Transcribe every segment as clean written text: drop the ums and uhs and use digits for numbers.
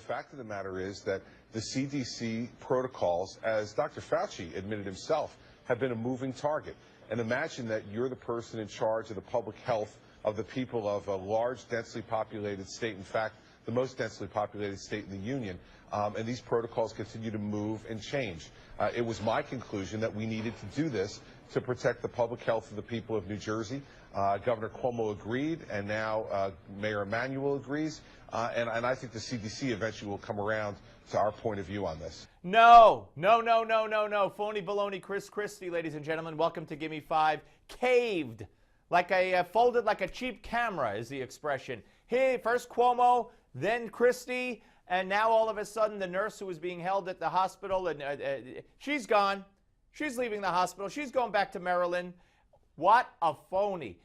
fact of the matter is that the CDC protocols, as Dr. Fauci admitted himself, have been a moving target. And imagine that you're the person in charge of the public health of the people of a large, densely populated state, in fact, the most densely populated state in the union, and these protocols continue to move and change. It was my conclusion that we needed to do this to protect the public health of the people of New Jersey. Governor Cuomo agreed, and now Mayor Emanuel agrees, and I think the CDC eventually will come around to our point of view on this. No. Phony baloney Chris Christie, ladies and gentlemen. Welcome to Gimme 5. Caved. Folded like a cheap camera is the expression. Hey, first Cuomo, then Christie, and now all of a sudden the nurse who was being held at the hospital, and she's gone. She's leaving the hospital. She's going back to Maryland. What a phony.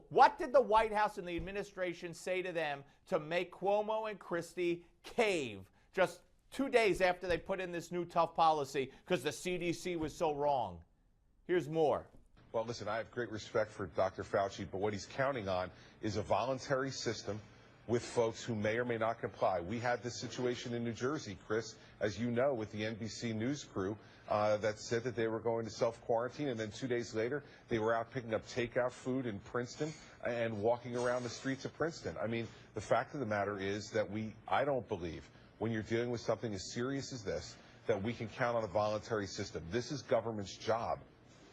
What did the White House and the administration say to them to make Cuomo and Christie cave just 2 days after they put in this new tough policy because the CDC was so wrong? Here's more. Well, listen, I have great respect for Dr. Fauci, but what he's counting on is a voluntary system with folks who may or may not comply. We had this situation in New Jersey, Chris, as you know, with the NBC News crew that said that they were going to self-quarantine, and then 2 days later, they were out picking up takeout food in Princeton and walking around the streets of Princeton. I mean, the fact of the matter is that I don't believe, when you're dealing with something as serious as this, that we can count on a voluntary system. This is government's job.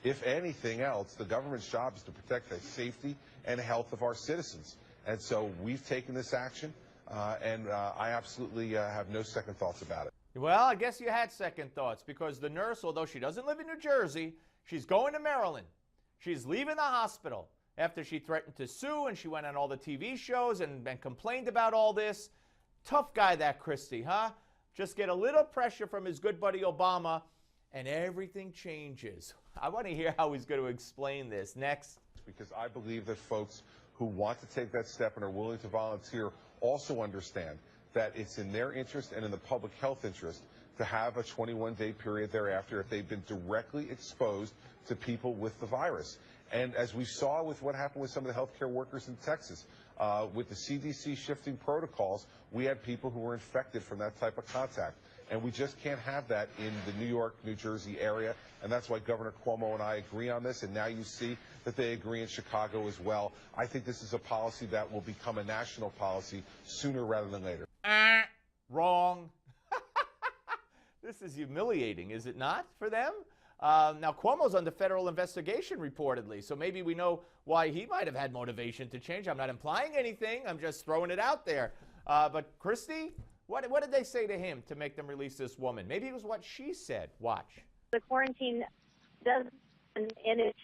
If anything else, the government's job is to protect the safety and health of our citizens. And so we've taken this action, and I absolutely have no second thoughts about it. Well, I guess you had second thoughts because the nurse, although she doesn't live in New Jersey, she's going to Maryland. She's leaving the hospital after she threatened to sue, and she went on all the TV shows and complained about all this. Tough guy, that Christie, huh? Just get a little pressure from his good buddy Obama, and everything changes. I want to hear how he's going to explain this. Next. Because I believe that folks who want to take that step and are willing to volunteer also understand that it's in their interest and in the public health interest to have a 21-day period thereafter if they've been directly exposed to people with the virus. And as we saw with what happened with some of the healthcare workers in Texas, with the CDC shifting protocols, we had people who were infected from that type of contact. And we just can't have that in the New York, New Jersey area. And that's why Governor Cuomo and I agree on this. And now you see that they agree in Chicago as well. I think this is a policy that will become a national policy sooner rather than later. Wrong. This is humiliating, is it not, for them? Now, Cuomo's under federal investigation, reportedly, so maybe we know why he might have had motivation to change. I'm not implying anything. I'm just throwing it out there. But Christie, what did they say to him to make them release this woman? Maybe it was what she said. Watch. The quarantine does, in its,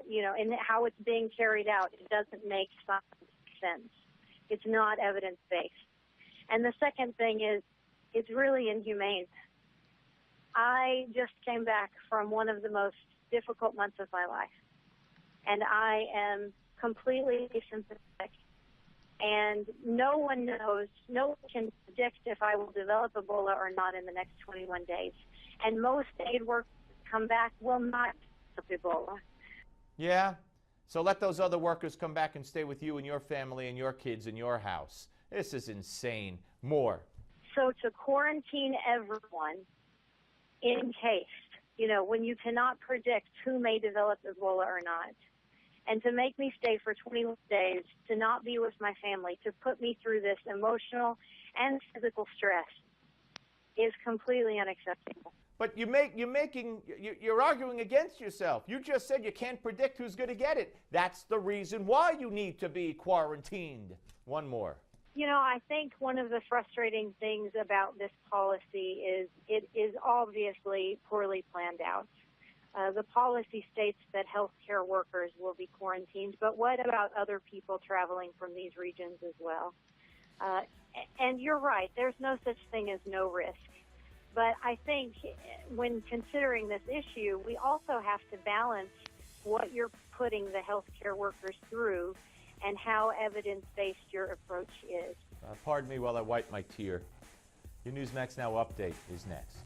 in how it's being carried out, it doesn't make sense. It's not evidence-based. And the second thing is, it's really inhumane. I just came back from one of the most difficult months of my life, and I am completely sympathetic. And no one knows, no one can predict if I will develop Ebola or not in the next 21 days. And most aid workers come back will not develop Ebola. Yeah, so let those other workers come back and stay with you and your family and your kids in your house. This is insane. More. So to quarantine everyone in case, when you cannot predict who may develop Ebola or not, and to make me stay for 21 days, to not be with my family, to put me through this emotional and physical stress is completely unacceptable. But you're arguing against yourself. You just said you can't predict who's going to get it. That's the reason why you need to be quarantined. One more. I think one of the frustrating things about this policy is it is obviously poorly planned out. The policy states that healthcare workers will be quarantined, but what about other people traveling from these regions as well? And you're right, there's no such thing as no risk. But I think when considering this issue, we also have to balance what you're putting the healthcare workers through and how evidence-based your approach is. Pardon me while I wipe my tear. Your Newsmax Now update is next.